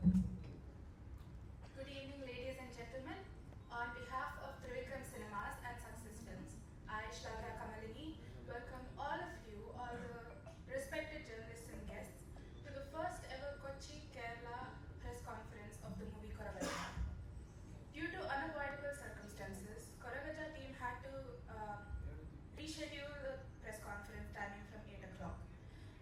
Good evening, ladies and gentlemen. On behalf of Trivikrama Cinemas and Success Films, I, Shlavya Kamalini, welcome all of you, all the respected journalists and guests, to the first ever Kochi, Kerala press conference of the movie Koragajja. Due to unavoidable circumstances, Koragajja team had to reschedule the press conference timing from 8 o'clock.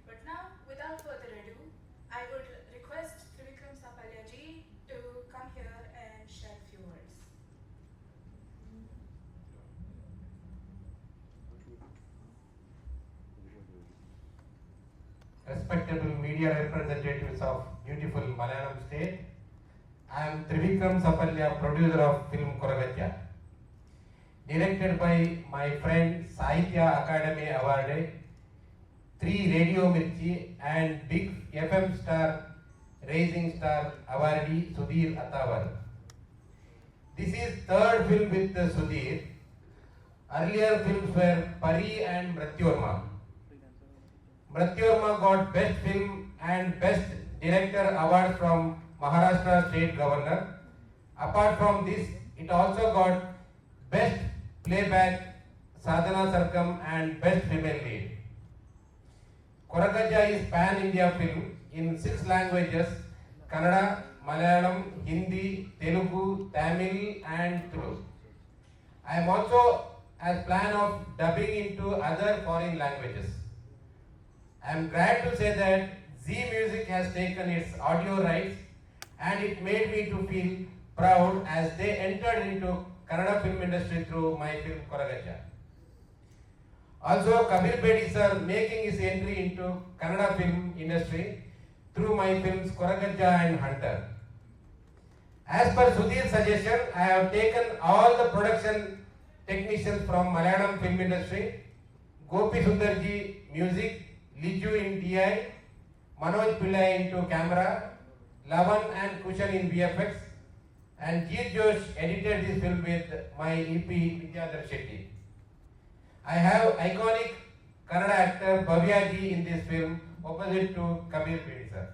But now, without further ado, I would request Trivikrama Sapalya ji to come here and share a few words. Respectable media representatives of beautiful Malayalam state, I am Trivikrama Sapalya, producer of film Koragajja. Directed by my friend Sahitya Academy Award, 3 Radio Mirchi and big FM star, Rising Star awardee Sudheer Attavar. This is third film with Sudheer. Earlier films were Pari and Mrityorma. Mrityorma got Best Film and Best Director award from Maharashtra State Governor. Apart from this, it also got Best Playback Sadhana Sarkam and Best Female Lead. Koragajja is pan-India film in 6 languages: Kannada, Malayalam, Hindi, Telugu, Tamil and Tulu. I am also as plan of dubbing into other foreign languages. I am glad to say that Zee Music has taken its audio rights and it made me to feel proud as they entered into Kannada film industry through my film Koragajja. Also, Kabir Bedi sir making his entry into Kannada film industry through my films Koragajja and Kantara. As per Sudheer's suggestion, I have taken all the production technicians from Malayalam film industry: Gopi Sundarji music, Liju in DI, Manoj Pillai into camera, Lavan and Kushan in VFX, and Jeet Josh edited this film with my EP Vidyadhar Shetty. I have iconic Kannada actor Bhavya ji in this film opposite to Kabir Bedi sir.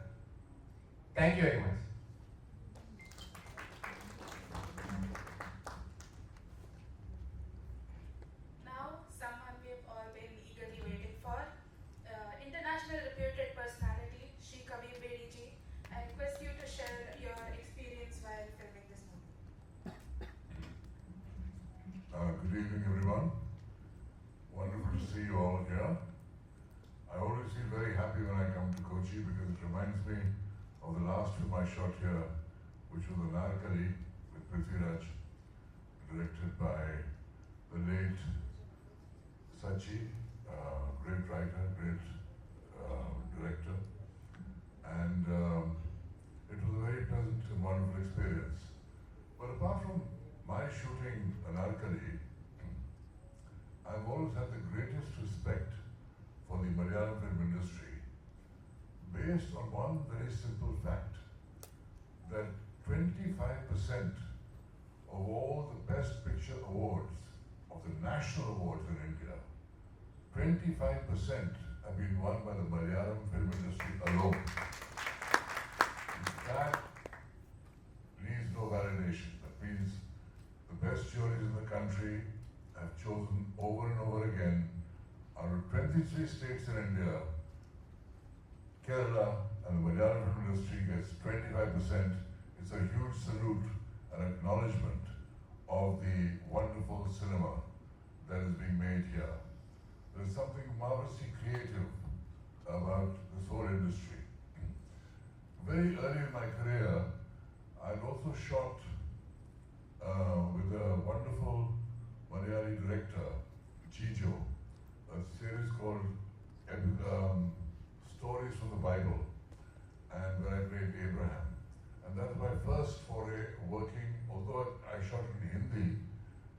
Thank you very much. Now, someone we have all been eagerly waiting for, international reputed personality, Shri Kabir Bedi ji. I request you to share your experience while filming this movie. Good evening, everyone. Wonderful to see you all here. I always feel very happy when I come to Kochi because it reminds me of the last film I shot here, which was Anarkali with Prithviraj, directed by the late Sachy, great writer, great director. And it was a very pleasant and wonderful experience. But apart from my shooting Anarkali, I've always had the greatest respect for the Malayalam film industry based on one very simple fact, that 25% of all the Best Picture awards, of the national awards in India, 25% have been won by the Malayalam film industry alone. That needs no validation. That means the best juries in the country have chosen over and over again, out of 23 states in India, Kerala and the Malayalam film industry gets 25%. It's a huge salute and acknowledgement of the wonderful cinema that is being made here. There's something marvelously creative about this whole industry. Very early in my career, I'd also shot with a wonderful Malayali director, Chijo, a series called Stories from the Bible, and where I played Abraham. And that was my first foray working, although I shot in Hindi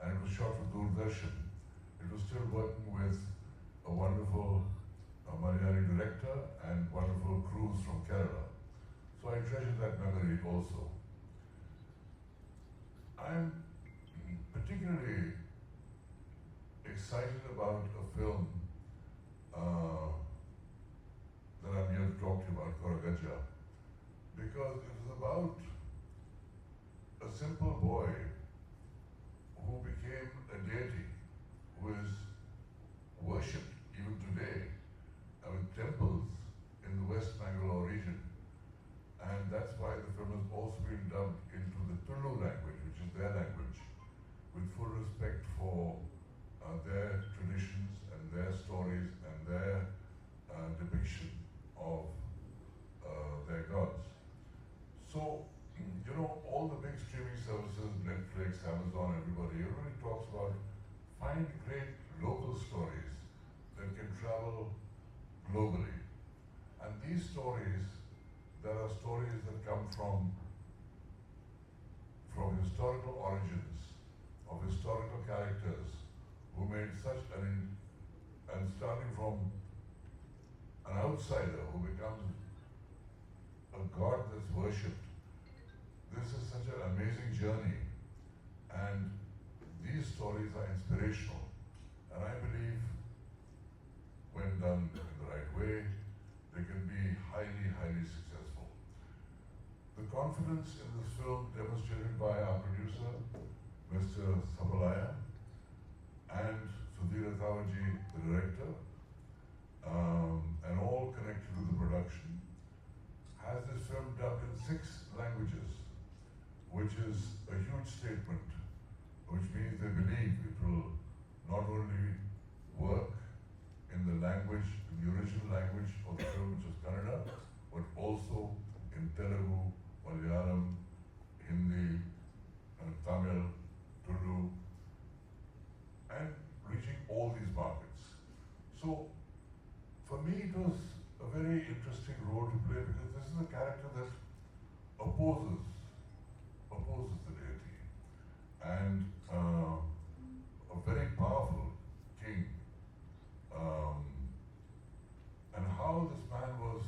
and it was shot for Doordarshan, it was still working with a wonderful Malayali director and wonderful crews from Kerala. So I treasure that memory also. I'm particularly excited about a film that I'm here to talk to you about, Koragajja, because it is about a simple boy who became a deity, who is worshipped even today with temples in the West Bangalore region. And that's why the film has also been dubbed into the Tulu language, which is their language, with full respect for their traditions and their stories and their depiction of their gods. So, you know, all the big streaming services, Netflix, Amazon, everybody talks about find great local stories that can travel globally. And these stories, there are stories that come from historical origins, of historical characters who made such and starting from an outsider who becomes a god that's worshipped. This is such an amazing journey, and these stories are inspirational, and I believe when done in the right way, they can be highly, highly successful. The confidence in this film demonstrated by our producer, Mr. Sapalya, and Sudheer Attavar, the director, and all connected with the production, has this film dubbed in 6 languages, which is a huge statement, which means they believe it will not only work in the language, in the original language of the film, which is Kannada, but also in Telugu, Malayalam, Hindi, Tamil, Tulu, and reaching all these markets. So, for me, it was a very interesting role to play because this is a character that opposes the deity, and a very powerful king. And how this man was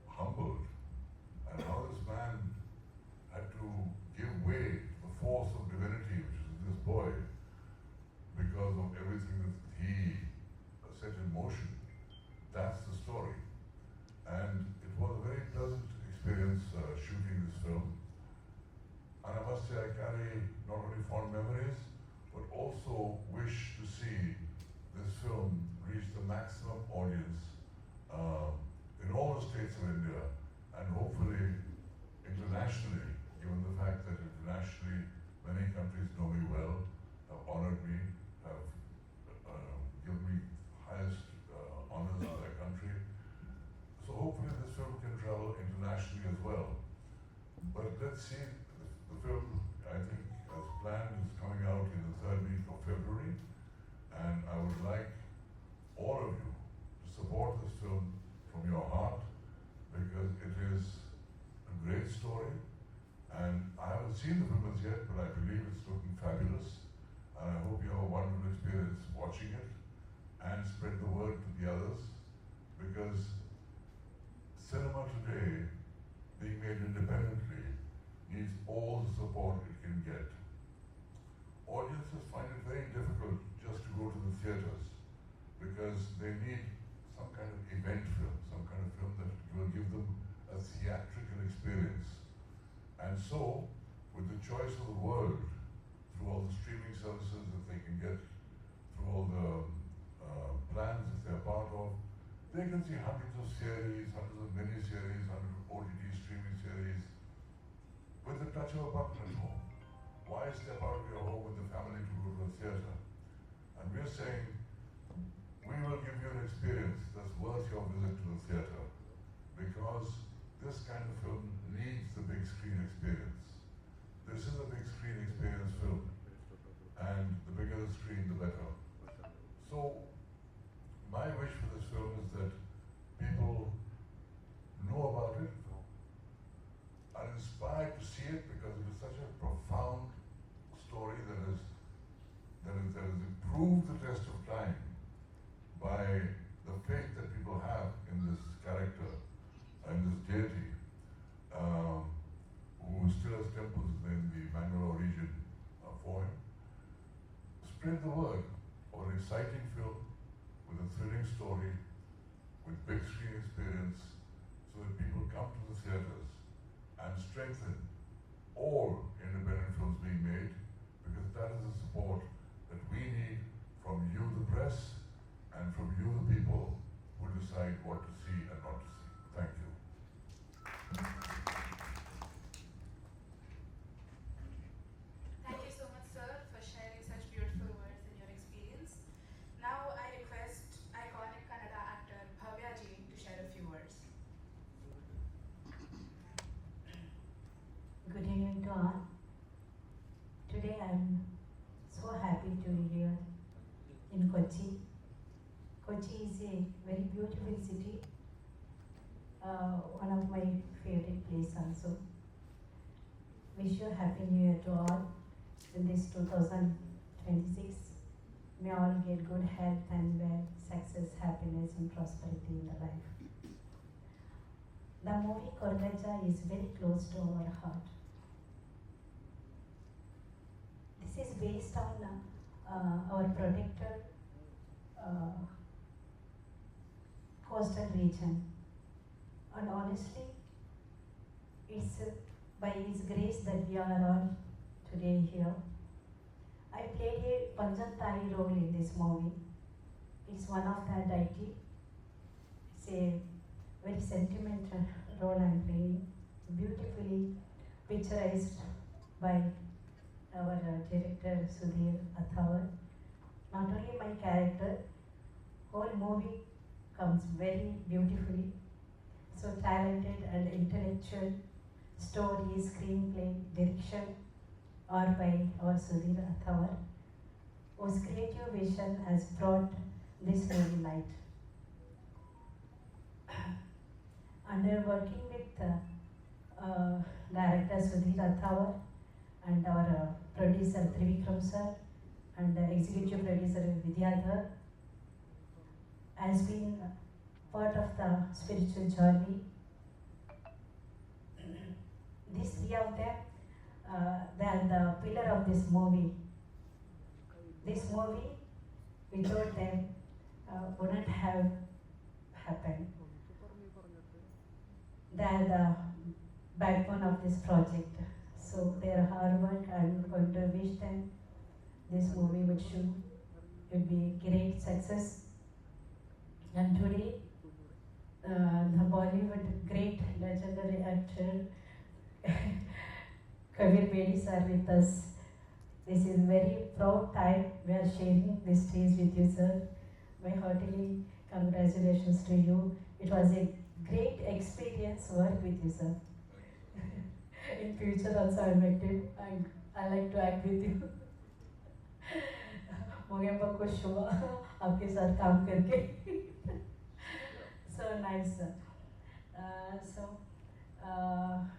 humbled, and how this man had to give way to the force of divinity, which is this boy, because of everything that he set in motion. That's the story. And it was a very pleasant experience shooting this film. And I must say I carry not only fond memories, but also wish to see this film reach the maximum audience in all the states of India, and hopefully internationally, given the fact that internationally many countries know me well, have honored me, have given me highest honors in their country. So hopefully this film can travel internationally as well. But let's see, the film, I think, as planned, is coming out in the 3rd week of February, and I would like all of you to support this film from your heart, because it is a great story, and I haven't seen the film as yet, but I believe it's looking fabulous, and I hope you have a wonderful experience watching it, and spread the word to the others, because cinema today, being made independently, needs all the support it can get. Audiences find it very difficult just to go to the theatres, because they need some kind of event film, some kind of film that will give them a theatrical experience. And so, with the choice of the world, through all the streaming services that they can get, through all the plans that they're part of, they can see hundreds of series, hundreds of mini-series, hundreds of OTT streaming series, with the touch of a button at home. Why step out of your home with the family to go to a theatre? And we're saying, we will give you an experience that's worth your visit to the theatre, because this kind of film needs the big screen experience. This is a big screen experience film, and the bigger the screen, the better. So, my wish for this film is that people know about it, are inspired to see it, because it is such a profound story that has improved the test of time by the faith that people have in this character and this deity, who still has temples in the Bangalore region for him. Spread the word of an exciting film with a thrilling story, with big screen experience, so that people come to the theatres strengthen all independent films being made, because that is the support that we need from you, the press, and from you, the people, who decide what to see and not to see. Thank you. Thank you so much, sir, for sharing such beautiful words and your experience. Now I request iconic Kannada actor Bhavya ji to share a few words. Good evening to all. Today I am so happy to be here in Kochi. Kochi is a very beautiful city, one of my favorite places also. Wish you Happy New Year to all in this 2026. May all get good health and success, happiness and prosperity in the life. The movie Koragajja is very close to our heart. This is based on our protected coastal region, and honestly, it's by His grace that we are all today here. I played a Panjantai role in this movie. It's one of the deity. It's a very sentimental role I'm playing, beautifully picturized by our director Sudheer Attavar. Not only my character, whole movie comes very beautifully. So talented and intellectual, story, screenplay, direction, all by our Sudheer Attavar, whose creative vision has brought this movie light. Under working with Director Sudheer Attavar and our producer Trivikrama sir and Executive Producer Vidyadhar, has been part of the spiritual journey. These three of them, they are the pillar of this movie. This movie, without them, wouldn't have happened. They are the backbone of this project. So their hard work, I'm going to wish them this movie would be a great success. And today, the Bollywood great legendary actor Kabir Bedi sir with us. This is very proud time we are sharing this stage with you, sir. My heartily congratulations to you. It was a great experience work with you, sir. In future also I'm active and I like to act with you. मुझे बहुत खुश हुआ आपके साथ काम करके. So nice.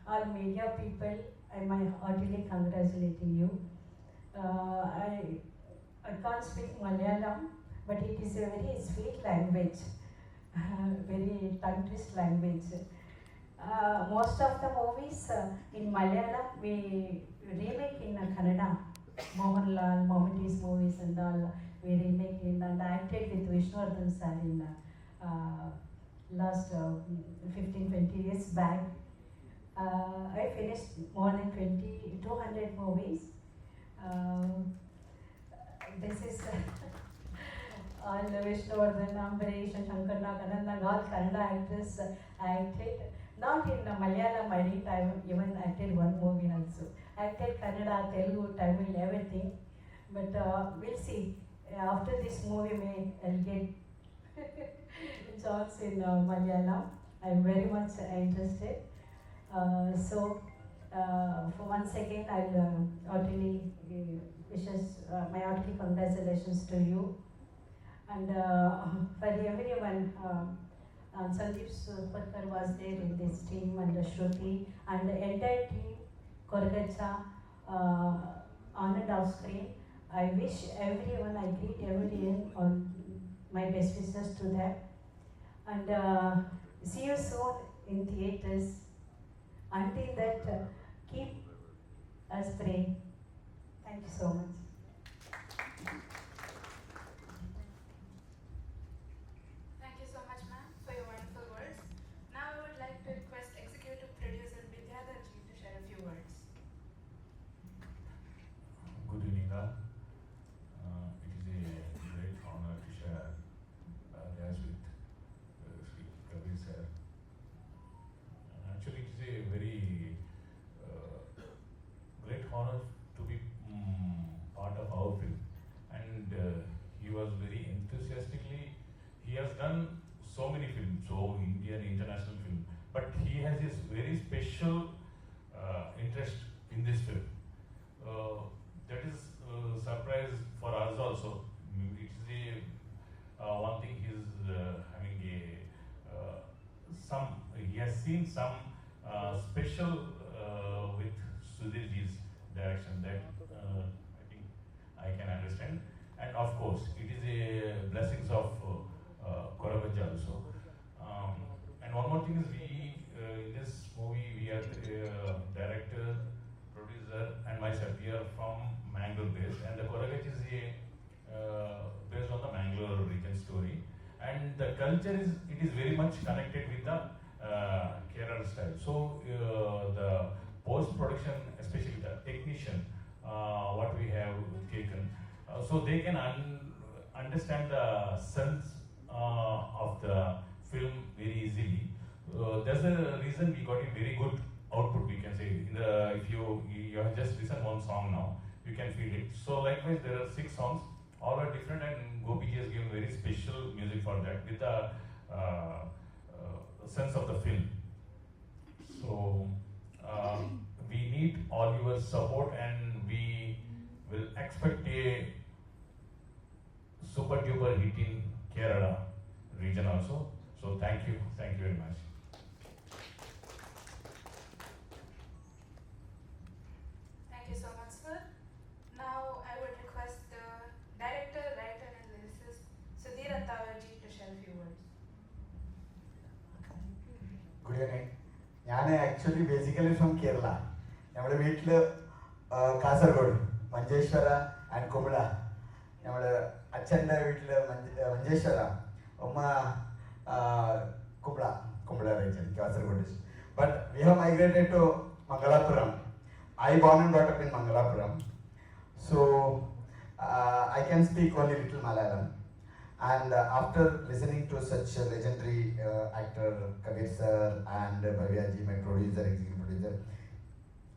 All media people, I'm heartily congratulating you. I can't speak Malayalam, but it is a very sweet language, very tongue-twist language. Most of the movies in Malayalam we remake in Kannada. Mohanlal, Mohammad's movies and all we remake in and acted with Vishnuvardhan sir in last 15-20 years back. I finished more than 200 movies. This is all Vishnuvardhan, Ambaresh, Shankara, Kannada, all Kannada actors acted. Not in Malayalam, I didn't. I even acted one movie also. Acted Kannada, Telugu, Tamil, everything. But we'll see. After this movie, I'll get jobs in Malayalam. I'm very much interested. For once again, I'll heartily wishes my heartily congratulations to you. And for everyone, Sandeep Surpatkar was there in this team and Shruti and the entire team, Koragajja, on and off screen. I wish everyone, I greet everyone on my best wishes to them. And see you soon in theatres. Until that, keep us praying. Thank you so much. Thank you so much, ma'am, for your wonderful words. Now I would like to request Executive Producer Vidyadhar ji to share a this very special interest in this film. That is surprise for us also. It's the one thing he's having he has seen some special with Sudhirji's direction that I think I can understand. And of course, it is a blessings of Koragajja also. And one more thing is in this movie we are the director, producer and myself. We are from Mangalore based, and the Koragajja is based on the Mangalore region story. And the culture is very much connected with the Kerala style. So the post-production, especially the technician, what we have taken, so they can understand the sense of the film very easily. That's the reason we got a very good output, we can say. If you have just listened one song now, you can feel it. So likewise, there are 6 songs, all are different, and Gopi has given very special music for that with the sense of the film. So we need all your support, and we will expect a super duper hit in Kerala region also. So thank you very much. Thank you so much, sir. Now I would request the director, writer and lyricist Sudheer Attavar ji to share a few words. Good evening. I am actually basically from Kerala. നമ്മുടെ വീട്ടില് Kasaragod Manjeshwara and Kumbla. നമ്മുടെ അച്ഛൻ്റെ വീട്ടില് മഞ്ചേശ്വര, ഉമ്മ Kumbla region, Kasaragod. But we have migrated to Mangalapuram. I born and brought up in Mangalapuram. So I can speak only little Malayalam. And after listening to such a legendary actor Kabir sir and Bhavya ji, my producer, executive producer,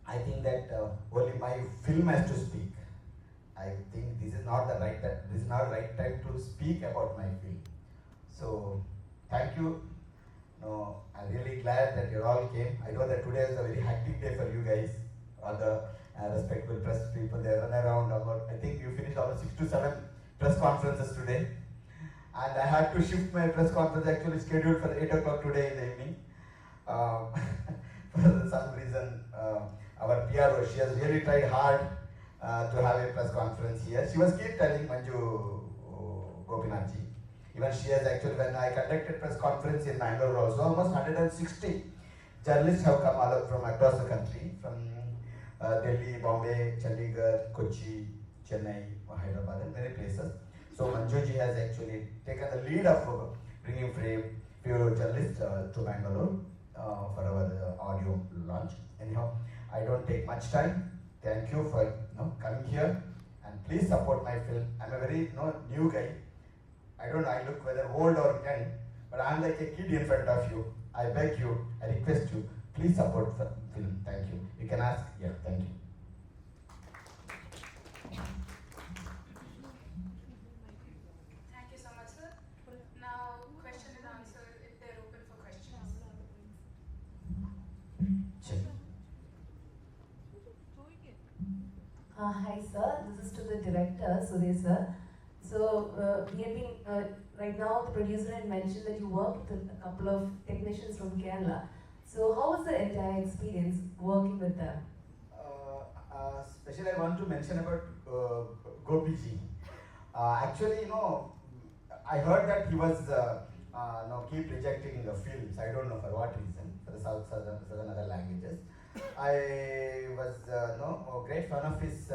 I think that only my film has to speak. I think this is not the right time to speak about my film. So thank you. No, I'm really glad that you all came. I know that today is a very hectic day for you guys, all the respectable press people. They run around about, I think you finished about 6 to 7 press conferences today. And I had to shift my press conference actually scheduled for 8 o'clock today in the evening. For some reason, our PRO, she has really tried hard to have a press conference here. She was keep telling Manju Gopinathji. Even she has actually, when I conducted press conference in Bangalore also, almost 160 journalists have come all from across the country, from Delhi, Bombay, Chandigarh, Kochi, Chennai, Hyderabad and many places. So Manjuji has actually taken the lead of bringing few journalists to Bangalore for our audio launch. Anyhow, I don't take much time. Thank you for coming here, and please support my film. I'm a very new guy. I don't know, I look whether old or young, but I'm like a kid in front of you. I beg you, I request you, please support the film. Thank you. You can ask. Yeah, thank you. Thank you so much, sir. Now, question and answer if they're open for questions. Check. Hi sir, this is to the director, Sudheer sir. So we have been, right now the producer had mentioned that you worked with a couple of technicians from Kerala. So how was the entire experience working with them? Especially I want to mention about Gopi ji. Actually, I heard that he was keep rejecting the films. I don't know for what reason, for the southern other languages. I was a great fan of his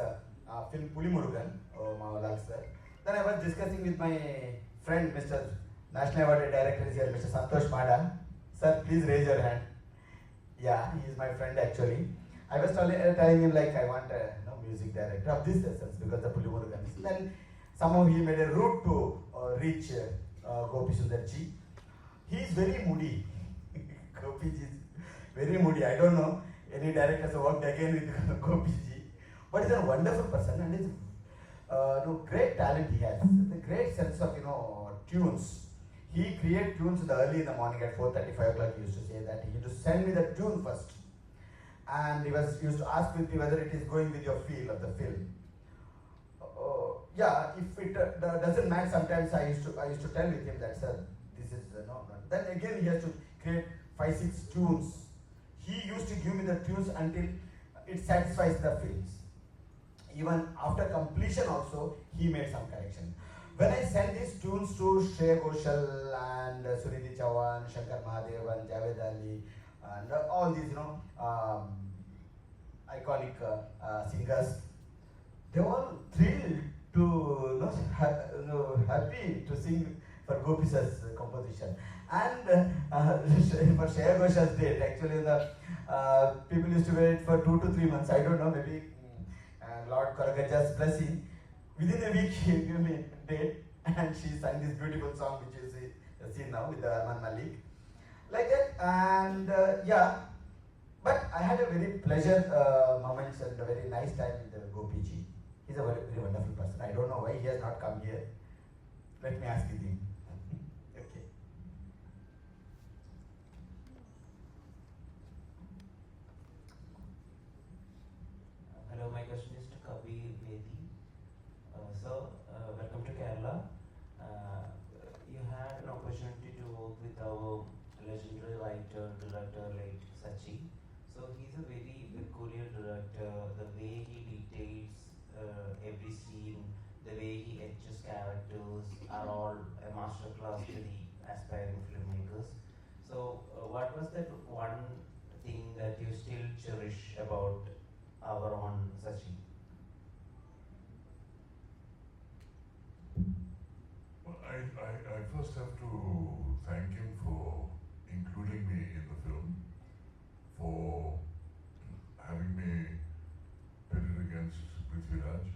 film Puli Murugan, Mahalal sir. Then I was discussing with my friend, Mr. National Awarded Director is here, Mr. Santosh Mada. Sir, please raise your hand. Yeah, he is my friend actually. I was telling him like I want a music director of this essence because the Puli Murugan. Then somehow he made a route to reach Gopi Sundarji. He is very moody. Gopi ji is very moody. I don't know any directors who worked again with Gopi ji, but he's a wonderful person and he's great talent he has, the great sense of tunes. He create tunes early in the morning at 4:35 o'clock. He used to say that. He used to send me the tune first. And he used to ask with me whether it is going with your feel of the film. Yeah, if it doesn't match, sometimes I used to tell with him that, sir, this is no. Then again he has to create 5-6 tunes. He used to give me the tunes until it satisfies the films. Even after completion also, he made some correction. When I sent these tunes to Shreya Ghoshal and Suriti Chauhan, Shankar Mahadevan, Javed Ali, and all these, iconic singers, they were all thrilled to, happy to sing for Gopi sir's composition. And for Shreya Ghoshal's date, actually, the people used to wait for 2 to 3 months. I don't know, maybe Lord Koragajja's blessing. Within a week, he gave me a date, and she sang this beautiful song, which you see now with the Arman Malik, like that. And but I had a very pleasure moments and a very nice time with Gopi ji. He's a very, very wonderful person. I don't know why he has not come here. Let me ask him. Okay. Hello, my question is to Kabir Bedi. Welcome to Kerala. You had an opportunity to work with our legendary writer, director, late Sachy. So he's a very peculiar director. The way he details every scene, the way he etches characters are all a masterclass to the aspiring filmmakers. So what was that one thing that you still cherish about our own Sachy? Well, I first have to thank him for including me in the film, for having me pitted against Prithviraj,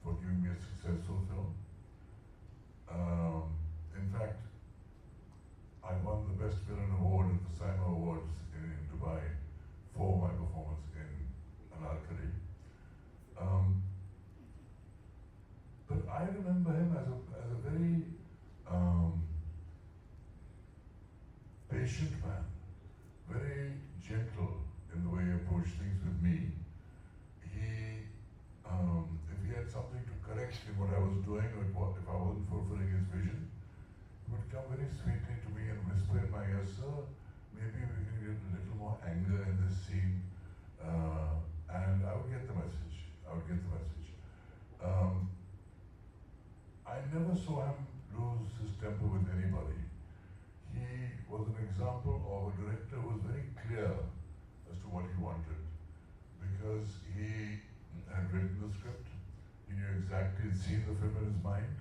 for giving me a successful film. In fact, I won the Best Villain Award at the SIMA Awards in Dubai for my performance in Anarkali. But I remember him as a very patient man, very gentle in the way he approached things with me. If he had something to correct in what I was doing, or if I wasn't fulfilling his vision, he would come very sweetly to me and whisper in my ear, sir, maybe we can get a little more anger in this scene. And I would get the message. I never saw him lose his temper with anybody. He was an example of a director who was very clear as to what he wanted, because he had written the script, he knew exactly, he'd seen the film in his mind,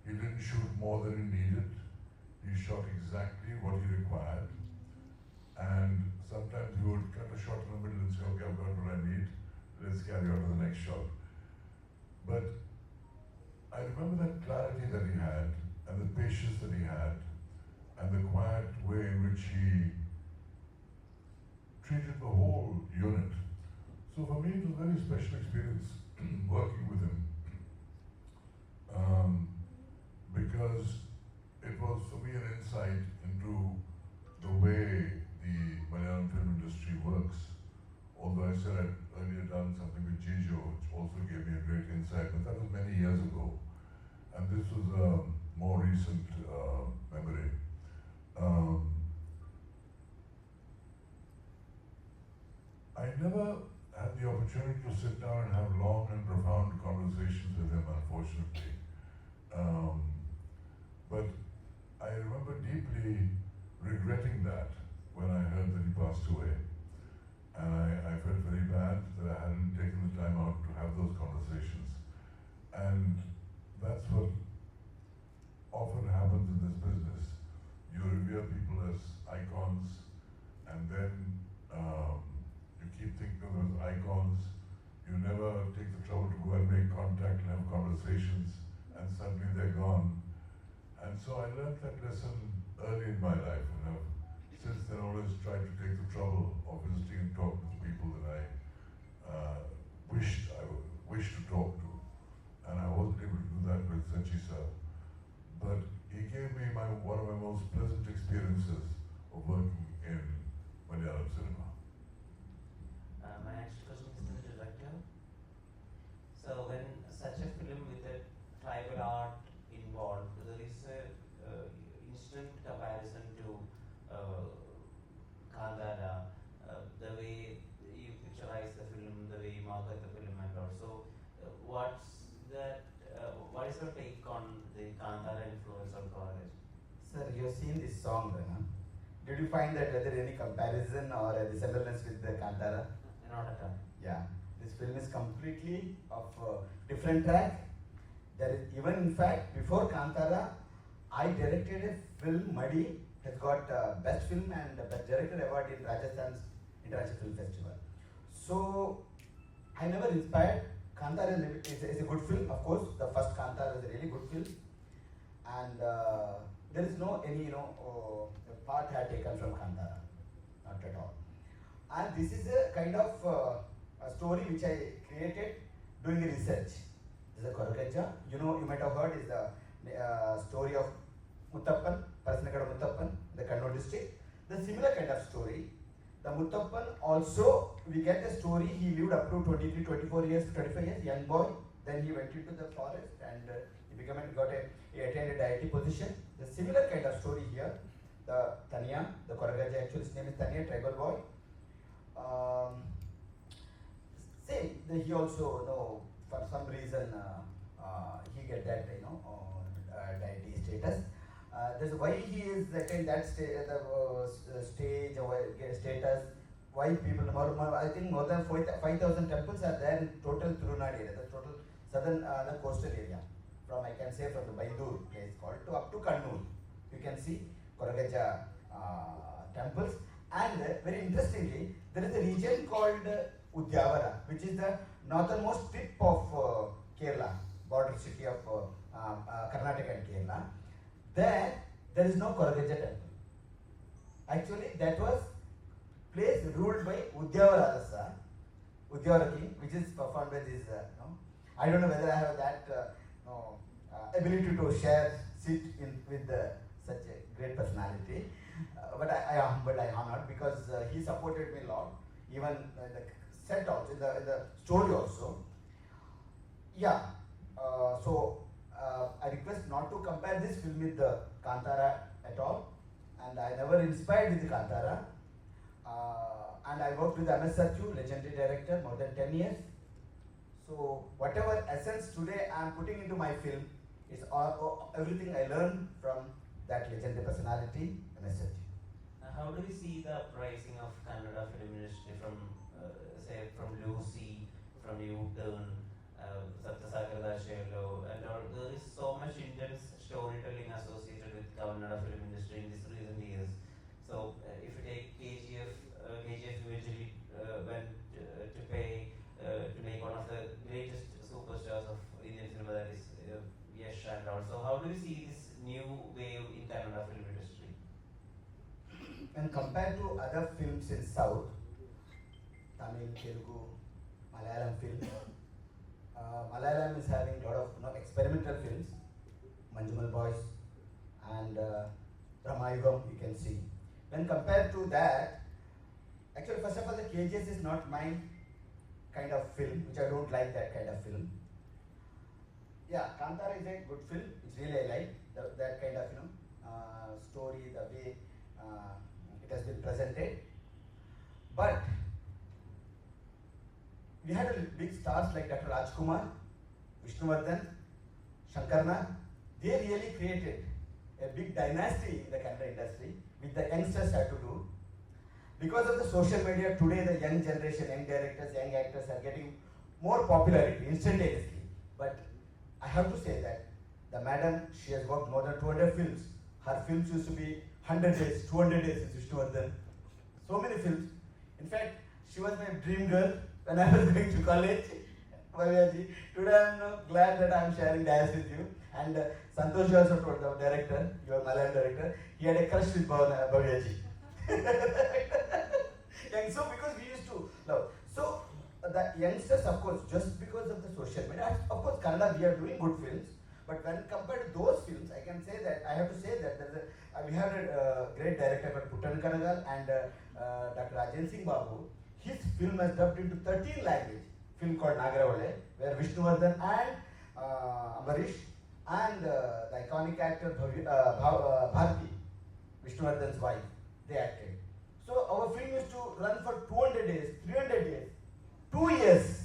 he didn't shoot more than he needed, he shot exactly what he required, and sometimes he would cut a shot in the middle and say, okay, I've got what I need, let's carry on to the next shot. But I remember that clarity that he had, and the patience that he had, and the quiet way in which he treated the whole unit. So for me, it was a very special experience working with him, because it was for me an insight into the way the Malayalam film industry works. Although I said I'd earlier done something with Jijo, which also gave me a great insight, but that was many years ago. And this was a more recent memory. I never had the opportunity to sit down and have long and profound conversations with him, unfortunately. But I remember deeply regretting that when I heard that he passed away. And I felt very bad that I hadn't taken the time out to have those conversations. And that's what often happens in this business. You revere people as icons, and then you keep thinking of those icons. You never take the trouble to go and make contact and have conversations, and suddenly they're gone. And so I learned that lesson early in my life, and I've since then always tried to take the trouble of visiting and talk with people that I wished to talk to. And I wasn't able to do that with Sachy sir. But he gave me my Did you find that whether any comparison or a resemblance with the Kantara? Not at all. Yeah, this film is completely of different track. There is even, in fact, before Kantara, I directed a film, Madi, has got Best Film and Best Director Award in Rajasthan's International Film Festival. So, I never inspired. Kantara is a good film, of course. The first Kantara is a really good film. And there is no any, part I had taken from Kantara. Not at all. And this is a kind of a story which I created doing a research. This is a Koragajja. You might have heard is the story of Muttappan, Parasanakada Muttappan, the Kannada district. The similar kind of story. The Muttappan also, we get a story, he lived up to 23, 24 years, 25 years, young boy. Then he went into the forest and he attained a IT position. The similar kind of story here. The Tanya, the Koragajja, actually his name is Tanya, tribal boy. Same, he also, for some reason, he get that, deity status. There's why he is attained that stage, status. Why people, I think more than 5,000 temples are there in total Turunadi area, the total southern the coastal area. From, I can say, from the Baindur place called to up to Kannur. You can see Koragajja temples. And very interestingly, there is a region called Udyavara, which is the northernmost tip of Kerala, border city of Karnataka and Kerala. There is no Koragajja temple. Actually, that was place ruled by Udyavara Rasa, Udyavara king, which is performed by this. I don't know whether I have that ability to sit with such a great personality. But I honored because he supported me a lot, even in the set also, in the story also. Yeah, I request not to compare this film with the Kantara at all, and I never inspired with the Kantara. And I worked with MS Sachy, legendary director, more than 10 years. So whatever essence today I am putting into my film is everything I learned from that legendary personality, MS Sachy. How do you see the uprising of Kannada film industry from, say, from Lucy, from U-Turn, Satyasagarada Shello, and all? There is so much intense storytelling associated with Kannada film industry in these recent years. So, if you take KGF eventually went to pay to make one of the greatest superstars of Indian cinema, that is Yash and all. So, how do you see this new wave in Kannada film industry? When compared to other films in South, Tamil, Telugu, Malayalam films, Malayalam is having a lot of experimental films, Manjumal Boys and Ramayugam, you can see. When compared to that, actually first of all the KGS is not my kind of film, which I don't like that kind of film. Yeah, Kantara is a good film, which really I like, that kind of story, the way it has been presented. But we had big stars like Dr. Rajkumar, Vishnuvardhan, Shankarna. They really created a big dynasty in the Kannada industry, which the youngsters have to do. Because of the social media today, the young generation, young directors, young actors are getting more popularity instantaneously. But I have to say that the madam, she has worked more than 200 films. Her films used to be 100 days, 200 days with Vishnuvardhan. So many films. In fact, she was my dream girl when I was going to college. Bhavya, today I am glad that I am sharing dais with you. And Santosh also told the director, your Malayalam director, he had a crush with Bhavya. And so because we used to love. So the youngsters, of course, just because of the social media, of course Kannada we are doing good films. But when compared to those films, I can say that, I have to say that we have a great director called Puttan Kanagal and Dr. Rajan Singh Babu. His film has dubbed into 13 languages. Film called Nagaravale, where Vishnuvardhan and Ambarish and the iconic actor Bharti, Vishnuvardhan's wife, they acted. So our film used to run for 200 days, 300 days, 2 years.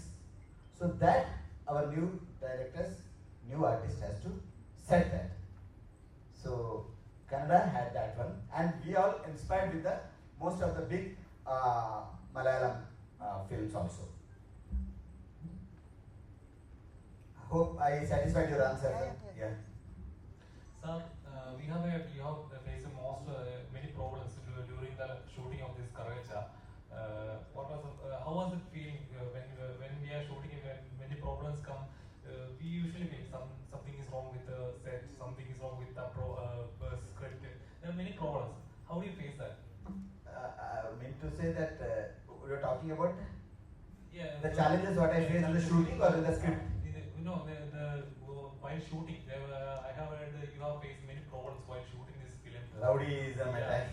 So that our new directors, new artist has to set that. So Kannada had that one, and we all inspired with films also. I hope I satisfied your answer. Yeah. Sir, you have faced many problems during the shooting of this Koragajja. How was it feeling when we are shooting? When many problems come, we usually feel something is wrong with the set, something is wrong with the script. There are many problems. How do you face that? I mean to say that we were talking about the The challenges what I faced in the shooting or in the script. While shooting, I have heard that you have faced many problems while shooting this film. Rowdyism attack.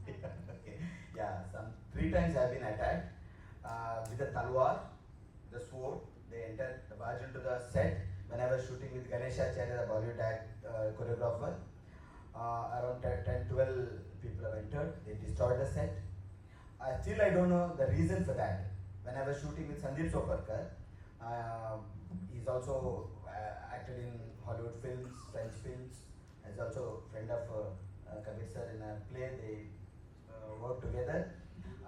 Okay. Yeah, 3 times I have been attacked with the talwar, the sword. They entered the barge into the set when I was shooting with Ganesha Acharya, the Bollywood choreographer. Around 10-12 people have entered. They destroyed the set. Still I don't know the reason for that. When I was shooting with Sandeep Soparkar, he's also acted in Hollywood films, French films. He's also a friend of Kabir sir in a play. They work together.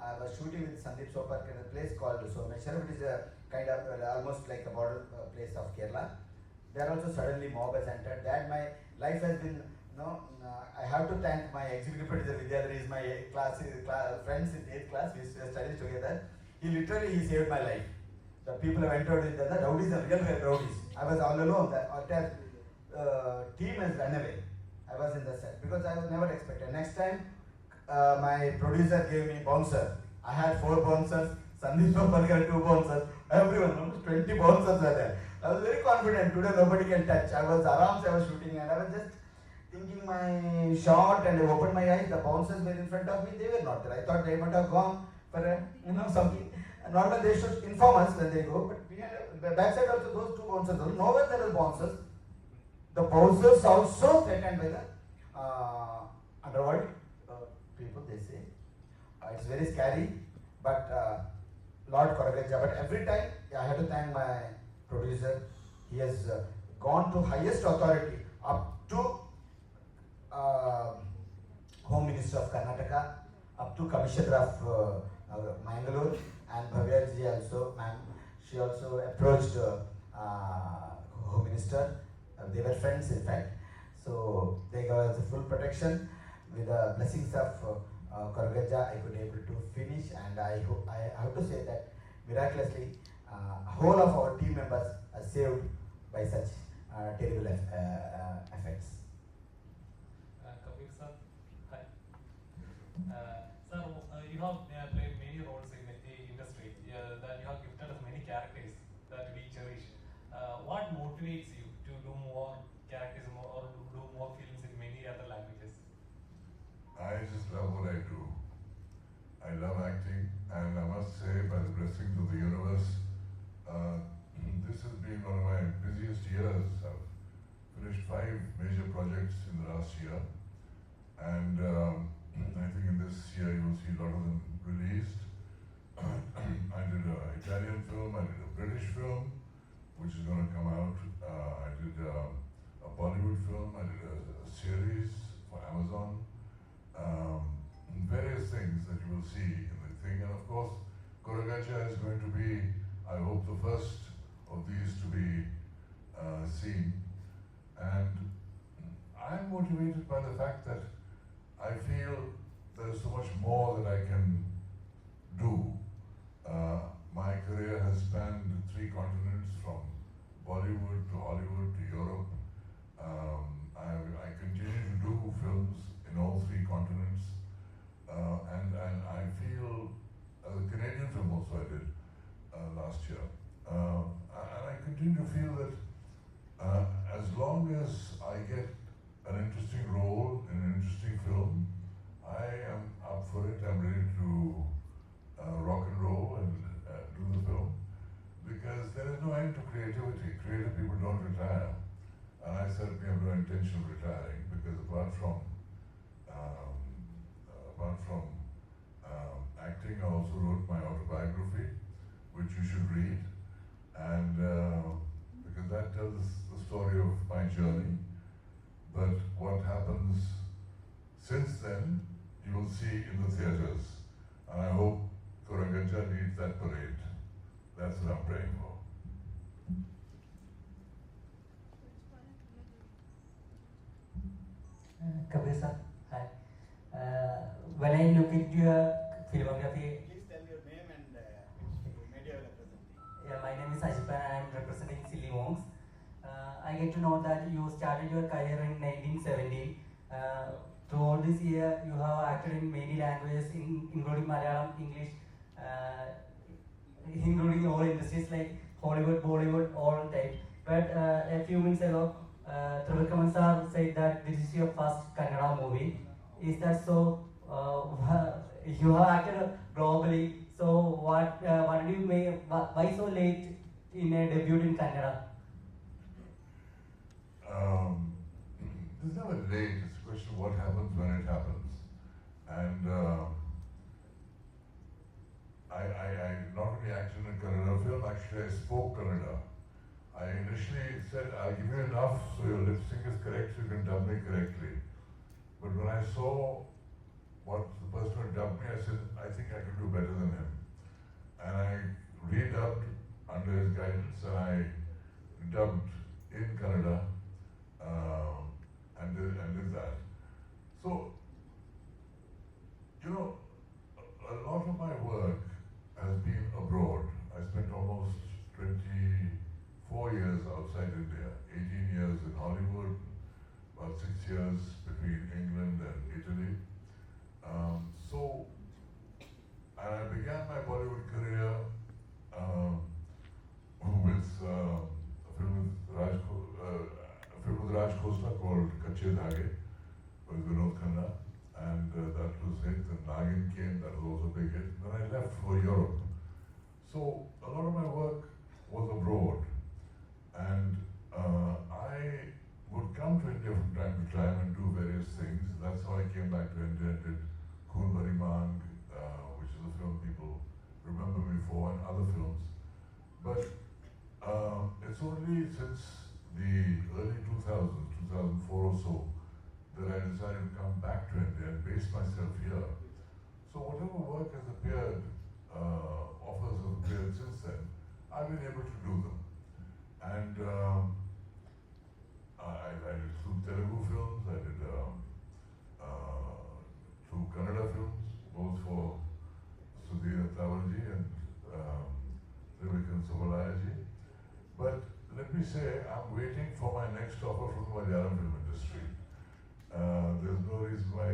I was shooting with Sandeep Soparkar in a place called Someshwar, which is a kind of almost like the border place of Kerala. There also suddenly mob has entered. That my life has been, I have to thank my executive producer Vidyadhar. He is my friends in 8th class. We studied together. He saved my life. The people have entered in the rowdies are real rowdies. I was all alone. The entire team has run away. I was in the set because I was never expected. Next time, my producer gave me bouncer. I had 4 bouncers. Sandeep Soparkar 2 bouncers. Everyone, almost 20 bouncers were there. I was very confident. Today nobody can touch. I was shooting and I was just thinking my shot and I opened my eyes. The bouncers were in front of me. They were not there. I thought they might have gone for something. Normally they should inform us when they go, but behind the backside also those 2 bouncers, nowhere there are bouncers. The bouncers also threatened by the underworld people, they say. It's very scary, but Lord Koragajja. But every time I have to thank my producer. He has gone to highest authority up to Home Minister of Karnataka, up to Commissioner of Mangalore, and Bhavya ji also, she also approached Home Minister. They were friends in fact. So they gave us full protection. With the blessings of Koragajja, I could able to finish, and I have to say that miraculously, whole of our team members are saved by such terrible effects. Kabir sir, hi. Sir, you have played many roles in the industry. That you have gifted us many characters that we cherish. What motivates you to do more characters or do more films in many other languages? I just love what I do. I love acting, and I must say, by the blessings of the universe, this has been one of my busiest years. I've finished 5 major projects in the last year, and I think in this year you will see a lot of them released. I did an Italian film, I did a British film, which is going to come out. I did a Bollywood film, I did a series for Amazon. Various things that you will see in the thing, and of course Koragajja is going to be, I hope, the first of these to be seen, and I'm motivated by the fact that I feel there is so much more that I can do. My career has spanned 3 continents, from Bollywood to Hollywood to Europe. I continue to do films in all 3 continents, and I feel the Canadian film also I did last year, and I continue to feel that as long as I get an interesting role in an interesting film, I am up for it. I'm ready to rock and roll and do the film, because there is no end to creativity. Creative people don't retire, and I certainly have no intention of retiring, because apart from acting, I also wrote my autobiography, which you should read, and because that tells the story of my journey. But what happens since then, you will see in the theatres, and I hope Koragajja leads that parade. That's what I'm praying for. Kabir sir, hi. When I look into your filmography, Please tell your name and which media you are representing. yeah, my name is Sachy and I am representing Silly Monks. I get to know that you started your career in 1970. Through all this year, you have acted in many languages, including Malayalam, English, including all industries like Hollywood, Bollywood, all type. But a few minutes ago, Trivikrama sir said that this is your first Kannada movie. Is that so? You have acted globally. So what did you make? Why so late in a debut in Kannada? It's never late. It's a question of what happens when it happens. And I not only acted in a Kannada film, actually I spoke Kannada. I initially said, I'll give you enough so your lip sync is correct, so you can dub me correctly. But when I saw what the person who dubbed me, I said, I think I can do better than him. And I redubbed under his guidance, and I dubbed in Kannada and did that. So, you know, a lot of my work has been abroad. I spent almost 24 years outside India, 18 years in Hollywood, about 6 years between England and Italy. And I began my Bollywood career with a film with Raj Khosla called Kache Dhage with Vinod Khanna, and that was hit. And Nagin came, that was also a big hit. Then I left for Europe. So a lot of my work was abroad, and I would come to India from time to time and do various things. That's how I came back to India and did Khoon Bhari Mang, which is a film people remember me for, and other films. But it's only since the early 2000s, 2004 or so, that I decided to come back to India and base myself here. So whatever work has appeared, offers have appeared since then, I've been able to do them. And I did 2 Telugu films, I did 2 Kannada films, both for Sudheer Attavar and Trivikrama Sapalya. But let me say, I'm waiting for my next offer from the Malayalam film industry. There's no reason why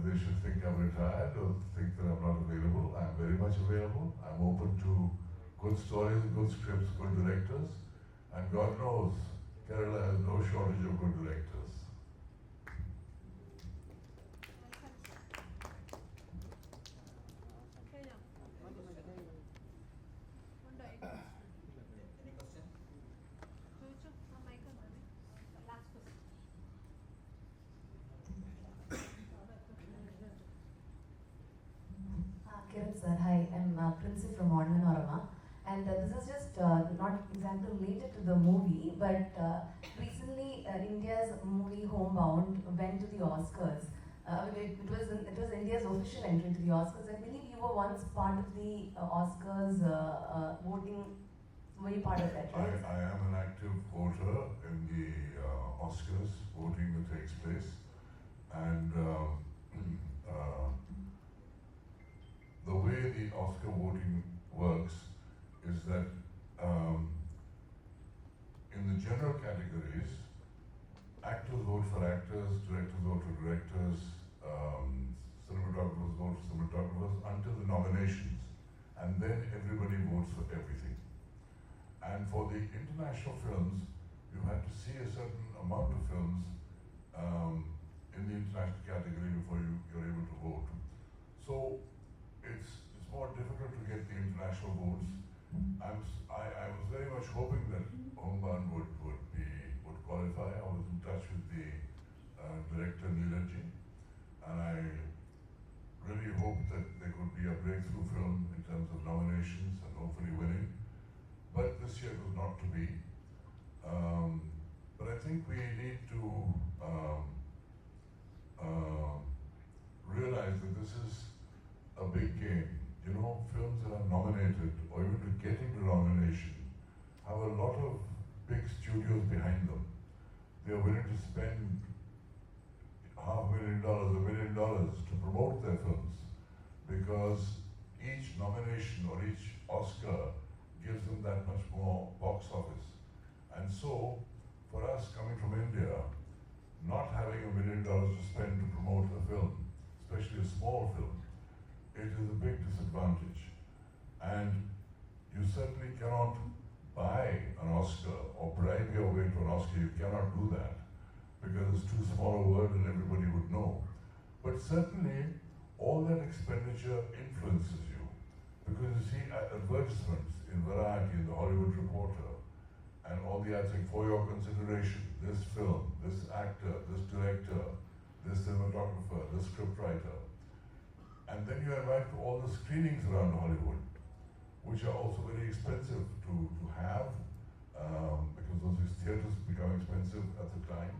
they should think I'm retired or think that I'm not available. I'm very much available. I'm open to good stories, good scripts, good directors. And God knows, Kerala has no shortage of good directors. Kiran sir, hi, I'm Princess from Modern Orama, and this is just not exactly related to the movie, but recently India's movie Homebound went to the Oscars. It was India's official entry to the Oscars. I believe you were once part of the Oscars voting. Were you part of that, right? I am an active voter in the Oscars voting that takes place, and the way the Oscar voting works is that in the general categories, actors vote for actors, directors vote for directors, cinematographers vote for cinematographers until the nominations, and then everybody votes for everything. And for the international films, you have to see a certain amount of films in the international category before you're able to vote. So it's more difficult to get the international votes. I was very much hoping that Homebound would qualify. I was in touch with the director Neelaji, and I really hoped that there could be a breakthrough film in terms of nominations and hopefully winning. But this year it was not to be. But I think we need to realize that this is a big game. You know, films that are nominated or even to get into nomination have a lot of big studios behind them. They are willing to spend $500,000, $1 million to promote their films because each nomination or each Oscar gives them that much more box office. And so, for us coming from India, not having $1 million to spend to promote a film, especially a small film, it is a big disadvantage. And you certainly cannot buy an Oscar or bribe your way to an Oscar. You cannot do that because it's too small a word and everybody would know. But certainly, all that expenditure influences you. Because you see advertisements in Variety, in the Hollywood Reporter, and all the ads saying, for your consideration, this film, this actor, this director, this cinematographer, this scriptwriter. And then you are invited to all the screenings around Hollywood, which are also very expensive to have, because those theaters become expensive at the time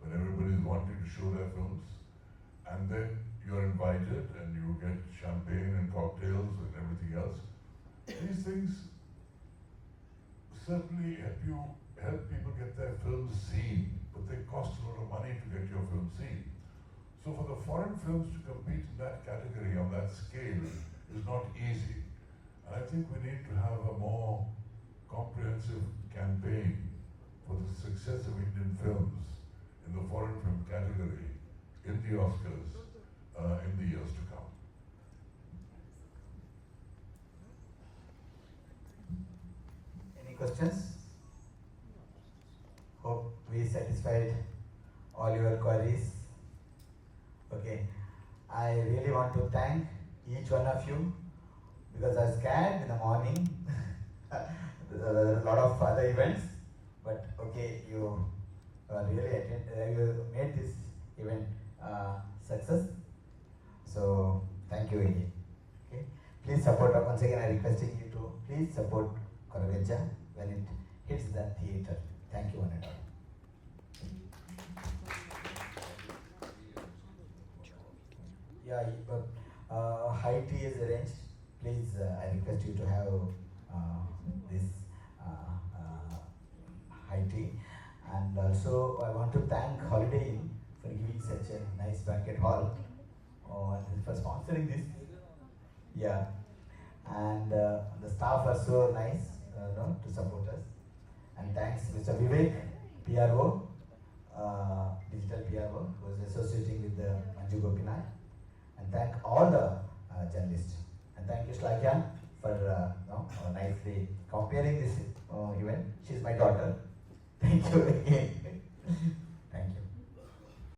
when everybody is wanting to show their films. And then you are invited and you get champagne and cocktails and everything else. These things certainly help people get their films seen, but they cost a lot of money to get your film seen. So for the foreign films to compete in that category on that scale is not easy. And I think we need to have a more comprehensive campaign for the success of Indian films in the foreign film category in the Oscars in the years to come. Any questions? Hope we satisfied all your queries. Okay, I really want to thank each one of you because I was scared in the morning. A lot of other events, but okay, you really you made this event success. So thank you again. Okay, please support. Once again, I requesting you to please support Koragajja when it hits the theater. Thank you one and all. Yeah, high tea is arranged. Please, I request you to have this high tea. And also, I want to thank Holiday Inn for giving such a nice banquet hall and for sponsoring this. Yeah, and the staff are so nice to support us. And thanks Mr. Vivek, PRO, digital PRO, who is associating with the Manju Gopinath. And thank all the journalists. And thank you Shlagya for nicely comparing this event. She's my daughter. Thank you again.